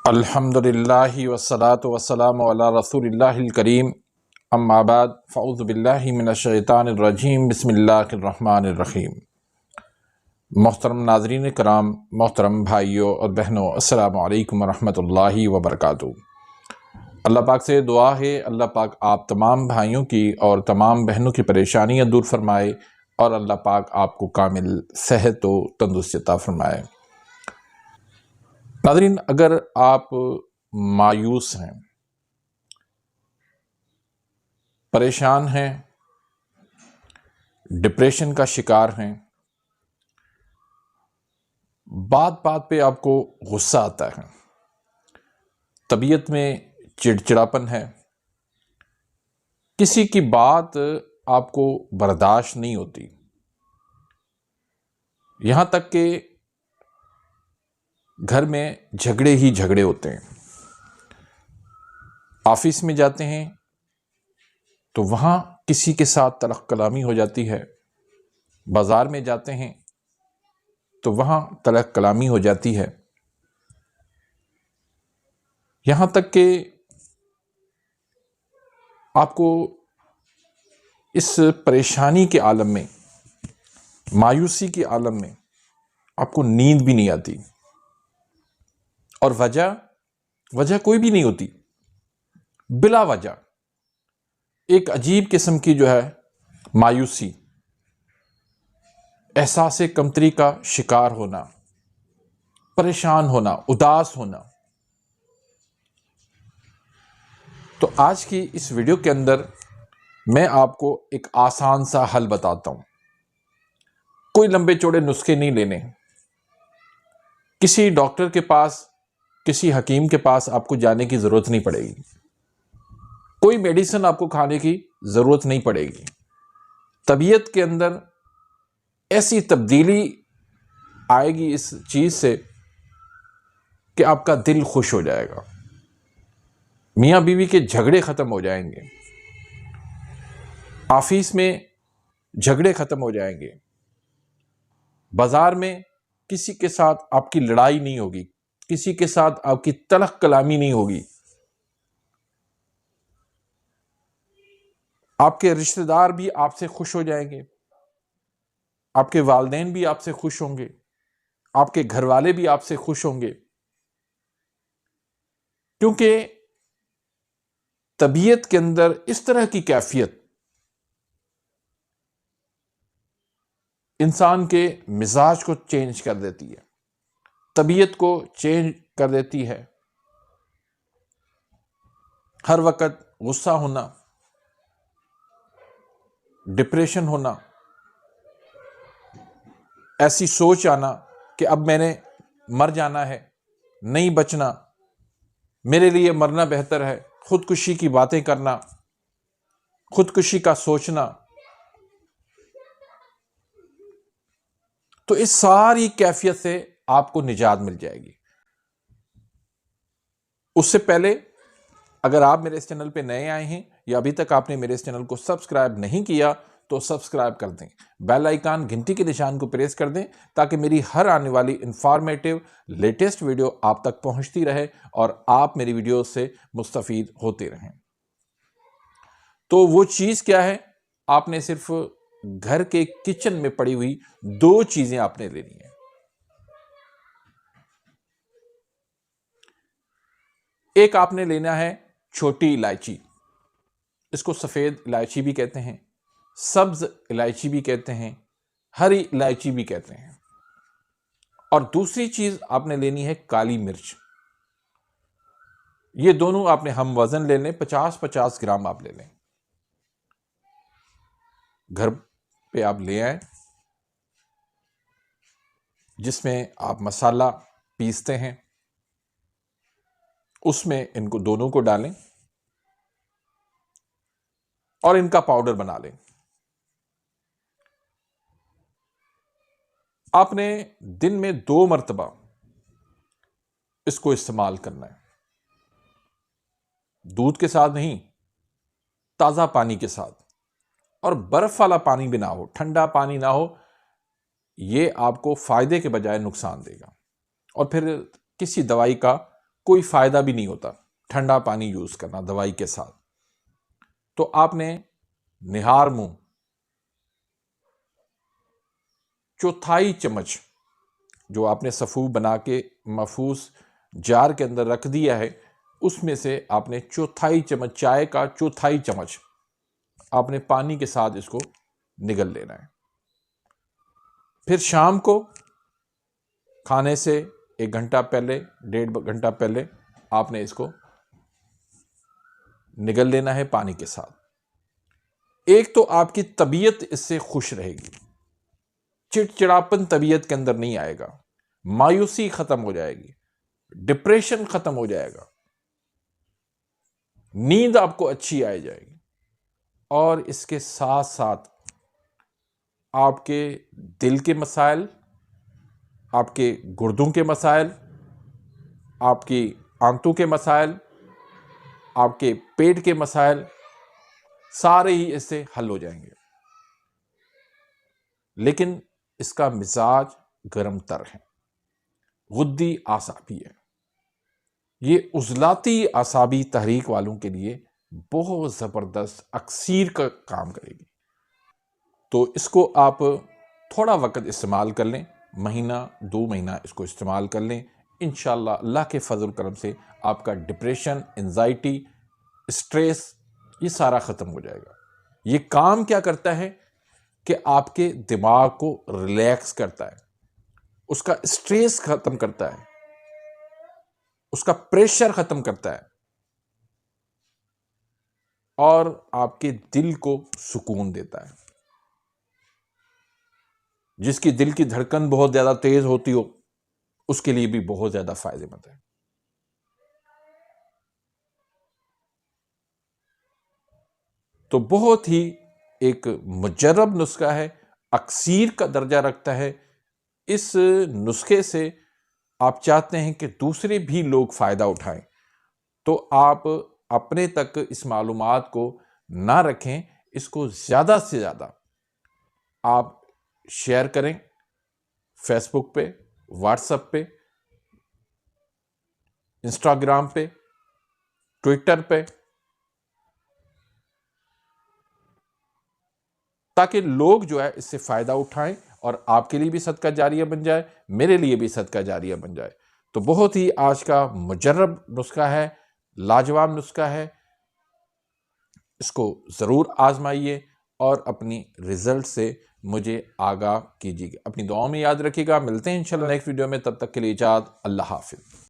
الحمدللہ والصلاة والسلام علی رسول اللہ الکریم، اما بعد فاعوذ باللہ من الشیطان الرجیم، بسم اللہ الرحمن الرحیم۔ محترم ناظرین کرام، محترم بھائیوں اور بہنوں، السلام علیکم ورحمۃ اللہ وبرکاتہ۔ اللہ پاک سے دعا ہے اللہ پاک آپ تمام بھائیوں کی اور تمام بہنوں کی پریشانیاں دور فرمائے اور اللہ پاک آپ کو کامل صحت و تندرستی عطا فرمائے۔ ناظرین، اگر آپ مایوس ہیں، پریشان ہیں، ڈپریشن کا شکار ہیں، بات بات پہ آپ کو غصہ آتا ہے، طبیعت میں چڑچڑاپن ہے، کسی کی بات آپ کو برداشت نہیں ہوتی، یہاں تک کہ گھر میں جھگڑے ہی جھگڑے ہوتے ہیں، آفس میں جاتے ہیں تو وہاں کسی کے ساتھ تلخ کلامی ہو جاتی ہے، بازار میں جاتے ہیں تو وہاں تلخ کلامی ہو جاتی ہے، یہاں تک کہ آپ کو اس پریشانی کے عالم میں، مایوسی کے عالم میں آپ کو نیند بھی نہیں آتی، اور وجہ کوئی بھی نہیں ہوتی، بلا وجہ ایک عجیب قسم کی مایوسی، احساس کمتری کا شکار ہونا، پریشان ہونا، اداس ہونا۔ تو آج کی اس ویڈیو کے اندر میں آپ کو ایک آسان سا حل بتاتا ہوں، کوئی لمبے چوڑے نسخے نہیں لینے، کسی ڈاکٹر کے پاس، کسی حکیم کے پاس آپ کو جانے کی ضرورت نہیں پڑے گی، کوئی میڈیسن آپ کو کھانے کی ضرورت نہیں پڑے گی، طبیعت کے اندر ایسی تبدیلی آئے گی اس چیز سے کہ آپ کا دل خوش ہو جائے گا، میاں بیوی کے جھگڑے ختم ہو جائیں گے، آفس میں جھگڑے ختم ہو جائیں گے، بازار میں کسی کے ساتھ آپ کی لڑائی نہیں ہوگی، کسی کے ساتھ آپ کی تلخ کلامی نہیں ہوگی، آپ کے رشتہ دار بھی آپ سے خوش ہو جائیں گے، آپ کے والدین بھی آپ سے خوش ہوں گے، آپ کے گھر والے بھی آپ سے خوش ہوں گے، کیونکہ طبیعت کے اندر اس طرح کی کیفیت انسان کے مزاج کو چینج کر دیتی ہے، طبیعت کو چینج کر دیتی ہے۔ ہر وقت غصہ ہونا، ڈپریشن ہونا، ایسی سوچ آنا کہ اب میں نے مر جانا ہے، نہیں بچنا، میرے لیے مرنا بہتر ہے، خودکشی کی باتیں کرنا، خودکشی کا سوچنا، تو اس ساری کیفیت سے آپ کو نجات مل جائے گی۔ اس سے پہلے اگر آپ میرے اس چینل پہ نئے آئے ہیں یا ابھی تک آپ نے میرے اس چینل کو سبسکرائب نہیں کیا تو سبسکرائب کر دیں، بیل آئیکن گھنٹی کے نشان کو پریس کر دیں تاکہ میری ہر آنے والی انفارمیٹیو لیٹسٹ ویڈیو آپ تک پہنچتی رہے اور آپ میری ویڈیو سے مستفید ہوتے رہیں۔ تو وہ چیز کیا ہے؟ آپ نے صرف گھر کے کچن میں پڑی ہوئی دو چیزیں آپ نے لینی ہیں۔ ایک آپ نے لینا ہے چھوٹی الائچی، اس کو سفید الائچی بھی کہتے ہیں، سبز الائچی بھی کہتے ہیں، ہری الائچی بھی کہتے ہیں، اور دوسری چیز آپ نے لینی ہے کالی مرچ۔ یہ دونوں آپ نے ہم وزن لے لیں، 50-50 گرام آپ لے لیں، گھر پہ آپ لے آئیں، جس میں آپ مسالہ پیستے ہیں اس میں ان کو دونوں کو ڈالیں اور ان کا پاؤڈر بنا لیں۔ آپ نے دن میں 2 مرتبہ اس کو استعمال کرنا ہے، دودھ کے ساتھ نہیں، تازہ پانی کے ساتھ، اور برف والا پانی بھی نہ ہو، ٹھنڈا پانی نہ ہو، یہ آپ کو فائدے کے بجائے نقصان دے گا، اور پھر کسی دوائی کا کوئی فائدہ بھی نہیں ہوتا ٹھنڈا پانی یوز کرنا دوائی کے ساتھ، تو آپ نے نہار منہ چوتھائی چمچ جو آپ نے سفو بنا کے محفوظ جار کے اندر رکھ دیا ہے، اس میں سے آپ نے چوتھائی چمچ، چائے کا چوتھائی چمچ آپ نے پانی کے ساتھ اس کو نگل لینا ہے۔ پھر شام کو کھانے سے 1 گھنٹہ پہلے، 1.5 گھنٹہ پہلے آپ نے اس کو نگل لینا ہے پانی کے ساتھ۔ ایک تو آپ کی طبیعت اس سے خوش رہے گی، چڑچڑاپن طبیعت کے اندر نہیں آئے گا، مایوسی ختم ہو جائے گی، ڈپریشن ختم ہو جائے گا، نیند آپ کو اچھی آ جائے گی، اور اس کے ساتھ ساتھ آپ کے دل کے مسائل، آپ کے گردوں کے مسائل، آپ کی آنتوں کے مسائل، آپ کے پیٹ کے مسائل سارے ہی اس سے حل ہو جائیں گے۔ لیکن اس کا مزاج گرم تر ہے، غدی اعصابی ہے، یہ عضلاتی اعصابی تحریک والوں کے لیے بہت زبردست اکسیر کا کام کرے گی۔ تو اس کو آپ تھوڑا وقت استعمال کر لیں، 1-2 مہینہ اس کو استعمال کر لیں، انشاءاللہ اللہ کے فضل و کرم سے آپ کا ڈپریشن، انزائٹی، اسٹریس یہ سارا ختم ہو جائے گا۔ یہ کام کیا کرتا ہے کہ آپ کے دماغ کو ریلیکس کرتا ہے، اس کا اسٹریس ختم کرتا ہے، اس کا پریشر ختم کرتا ہے، اور آپ کے دل کو سکون دیتا ہے۔ جس کی دل کی دھڑکن بہت زیادہ تیز ہوتی ہو، اس کے لیے بھی بہت زیادہ فائدہ مند ہے۔ تو بہت ہی ایک مجرب نسخہ ہے، اکسیر کا درجہ رکھتا ہے۔ اس نسخے سے آپ چاہتے ہیں کہ دوسرے بھی لوگ فائدہ اٹھائیں، تو آپ اپنے تک اس معلومات کو نہ رکھیں، اس کو زیادہ سے زیادہ آپ شیئر کریں، فیس بک پہ، واٹس ایپ پہ، انسٹاگرام پہ، ٹویٹر پہ، تاکہ لوگ جو ہے اس سے فائدہ اٹھائیں اور آپ کے لیے بھی صدقہ جاریہ بن جائے، میرے لیے بھی صدقہ جاریہ بن جائے۔ تو بہت ہی آج کا مجرب نسخہ ہے، لاجواب نسخہ ہے، اس کو ضرور آزمائیے اور اپنی رزلٹ سے مجھے آگاہ کیجیے گا۔ اپنی دعاؤں میں یاد رکھیے گا۔ ملتے ہیں انشاءاللہ نیکسٹ ویڈیو میں، تب تک کے لیے اجازت، اللہ حافظ۔